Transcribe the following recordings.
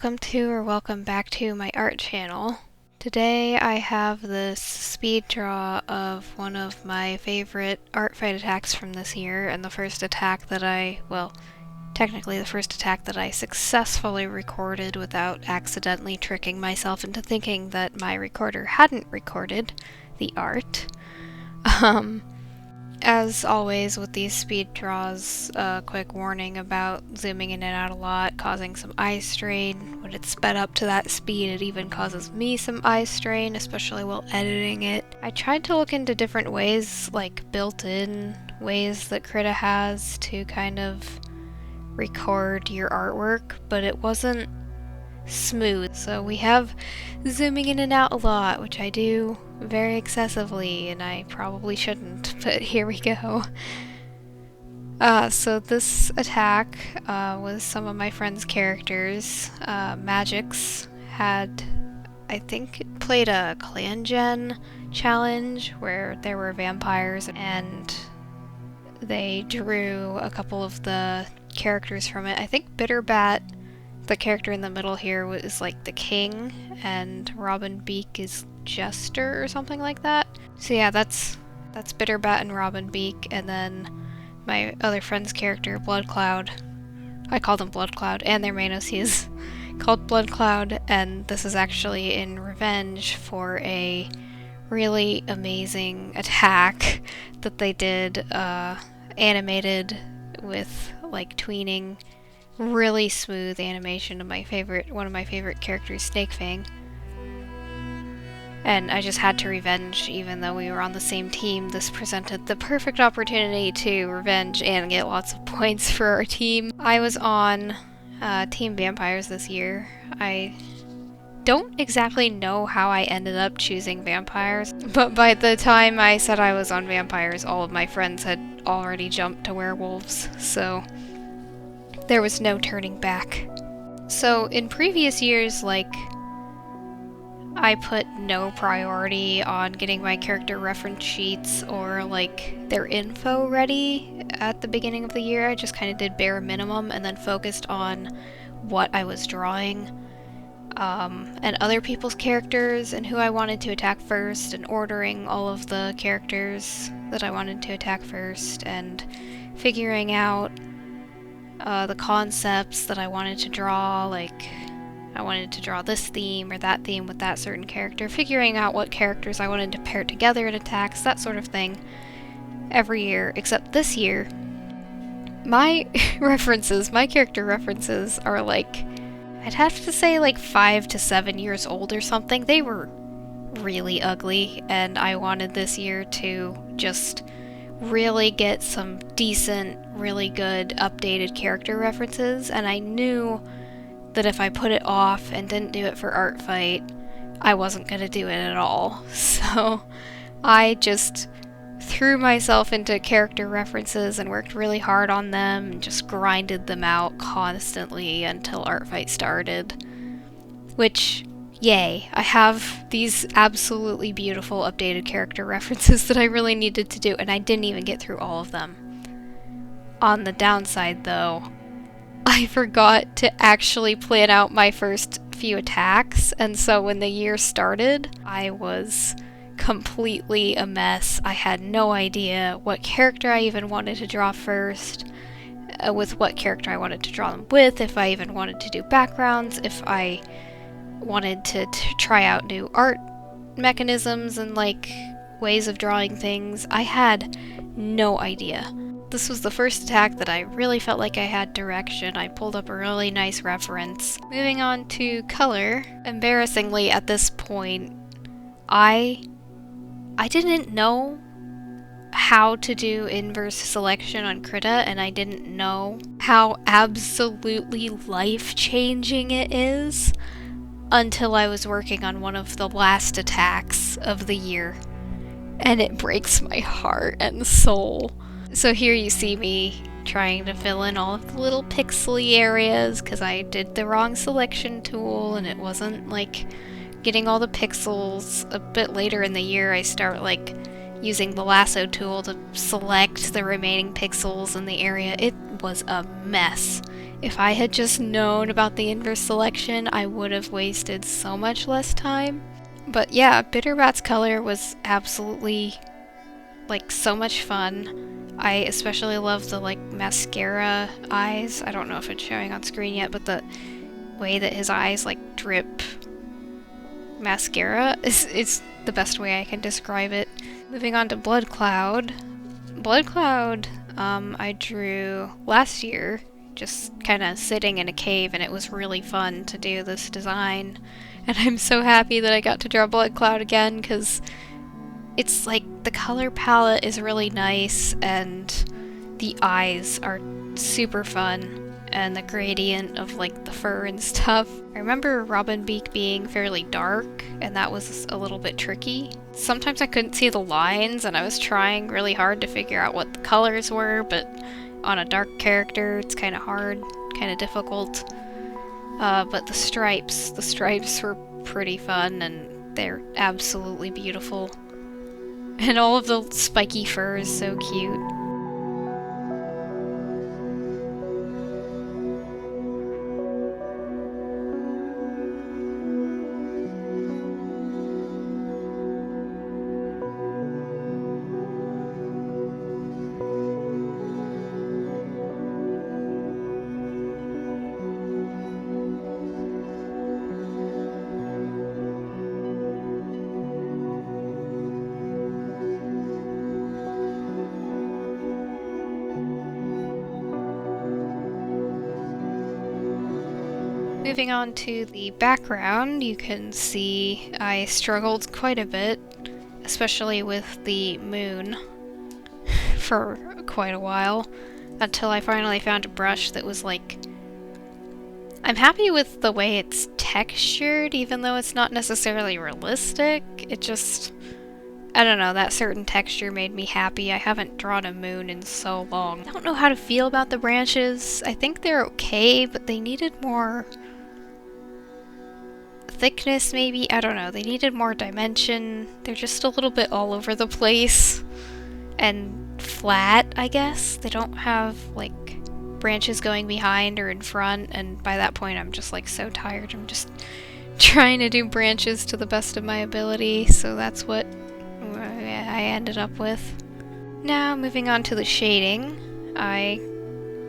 Welcome back to my art channel. Today I have this speed draw of one of my favorite art fight attacks from this year, and the first attack that technically the first attack that I successfully recorded without accidentally tricking myself into thinking that my recorder hadn't recorded the art. As always with these speed draws, a quick warning about zooming in and out a lot, causing some eye strain. When it's sped up to that speed, it even causes me some eye strain, especially while editing it. I tried to look into different ways, like built-in ways that Krita has to kind of record your artwork, but it wasn't smooth. So we have zooming in and out a lot, which I do very excessively, and I probably shouldn't, but here we go. So this attack was some of my friends' characters. Magix had, I think, played a clan gen challenge where there were vampires, and they drew a couple of the characters from it. I think Bitterbat, the character in the middle here, was like the king, and Robin Beak is Jester or something like that. So yeah, that's Bitterbat and Robin Beak, and then my other friend's character, Bloodcloud. I called him Bloodcloud, and their main OC is called Bloodcloud, and this is actually in revenge for a really amazing attack that they did, animated with like tweening. Really smooth animation of one of my favorite characters, Snakefang. And I just had to revenge, even though we were on the same team. This presented the perfect opportunity to revenge and get lots of points for our team. I was on Team Vampires this year. I don't exactly know how I ended up choosing vampires, but by the time I said I was on vampires, all of my friends had already jumped to werewolves, so there was no turning back. So in previous years, I put no priority on getting my character reference sheets or their info ready at the beginning of the year. I just kind of did bare minimum and then focused on what I was drawing, and other people's characters and who I wanted to attack first, and ordering all of the characters that I wanted to attack first, and figuring out the concepts that I wanted to draw, I wanted to draw this theme or that theme with that certain character, figuring out what characters I wanted to pair together in attacks, that sort of thing, every year, except this year. My character references are I'd have to say 5 to 7 years old or something. They were really ugly, and I wanted this year to just really get some decent, really good, updated character references, and I knew that if I put it off and didn't do it for Art Fight, I wasn't going to do it at all. So I just threw myself into character references and worked really hard on them and just grinded them out constantly until Art Fight started. Which, yay, I have these absolutely beautiful updated character references that I really needed to do, and I didn't even get through all of them. On the downside, though, I forgot to actually plan out my first few attacks, and so when the year started, I was completely a mess. I had no idea what character I even wanted to draw first, with what character I wanted to draw them with, if I even wanted to do backgrounds, if I wanted to try out new art mechanisms and ways of drawing things. I had no idea. This was the first attack that I really felt like I had direction. I pulled up a really nice reference. Moving on to color. Embarrassingly, at this point, I didn't know how to do inverse selection on Krita, and I didn't know how absolutely life-changing it is until I was working on one of the last attacks of the year, and it breaks my heart and soul. So here you see me trying to fill in all of the little pixely areas because I did the wrong selection tool, and it wasn't getting all the pixels. A bit later in the year I start using the lasso tool to select the remaining pixels in the area. It was a mess. If I had just known about the inverse selection, I would have wasted so much less time. But yeah, Bitterbat's color was absolutely, like, so much fun. I especially love the, like, mascara eyes. I don't know if it's showing on screen yet, but the way that his eyes, like, drip mascara is the best way I can describe it. Moving on to Blood Cloud. Blood Cloud, I drew last year, just kind of sitting in a cave, and it was really fun to do this design. And I'm so happy that I got to draw Blood Cloud again, because it's like the color palette is really nice, and the eyes are super fun, and the gradient of like the fur and stuff. I remember Robin Beak being fairly dark, and that was a little bit tricky. Sometimes I couldn't see the lines, and I was trying really hard to figure out what the colors were, but on a dark character it's kind of hard, kind of difficult. But the stripes were pretty fun, and they're absolutely beautiful. And all of the spiky fur is so cute. Moving on to the background, you can see I struggled quite a bit, especially with the moon, for quite a while, until I finally found a brush that was like... I'm happy with the way it's textured, even though it's not necessarily realistic. It just... I don't know, that certain texture made me happy. I haven't drawn a moon in so long. I don't know how to feel about the branches. I think they're okay, but they needed more thickness, maybe? I don't know. They needed more dimension. They're just a little bit all over the place. And flat, I guess. They don't have, like, branches going behind or in front, and by that point I'm just, like, so tired. I'm just trying to do branches to the best of my ability, so that's what I ended up with. Now, moving on to the shading. I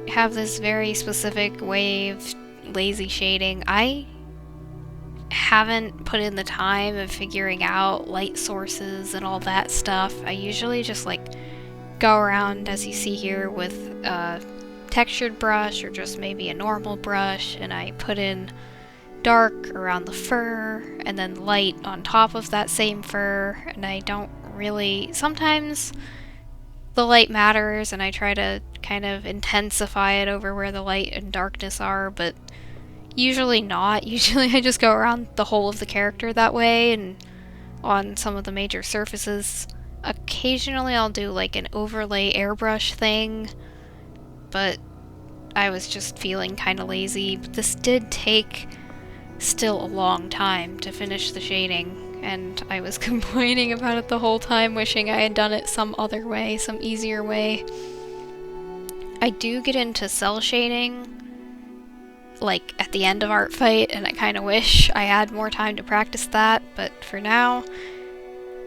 have this very specific way of lazy shading. I haven't put in the time of figuring out light sources and all that stuff. I usually just like go around, as you see here, with a textured brush or just maybe a normal brush, and I put in dark around the fur and then light on top of that same fur, and I don't really... Sometimes the light matters and I try to kind of intensify it over where the light and darkness are, but usually not. Usually I just go around the whole of the character that way and on some of the major surfaces. Occasionally I'll do like an overlay airbrush thing, but I was just feeling kind of lazy. But this did take still a long time to finish the shading, and I was complaining about it the whole time, wishing I had done it some other way, some easier way. I do get into cell shading like at the end of Art Fight, and I kind of wish I had more time to practice that, but for now,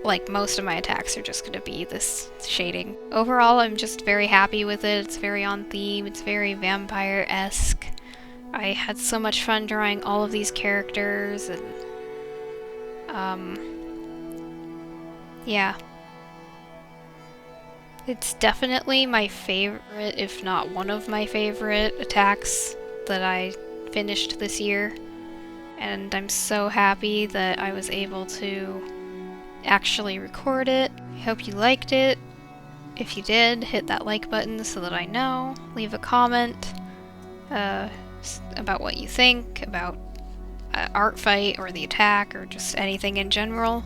like, most of my attacks are just going to be this shading. Overall, I'm just very happy with it. It's very on theme, it's very vampire-esque. I had so much fun drawing all of these characters, and yeah. It's definitely my favorite, if not one of my favorite attacks that I finished this year, and I'm so happy that I was able to actually record it. I hope you liked it. If you did, hit that like button so that I know. Leave a comment about what you think about Art Fight or the attack or just anything in general,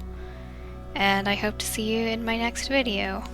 and I hope to see you in my next video.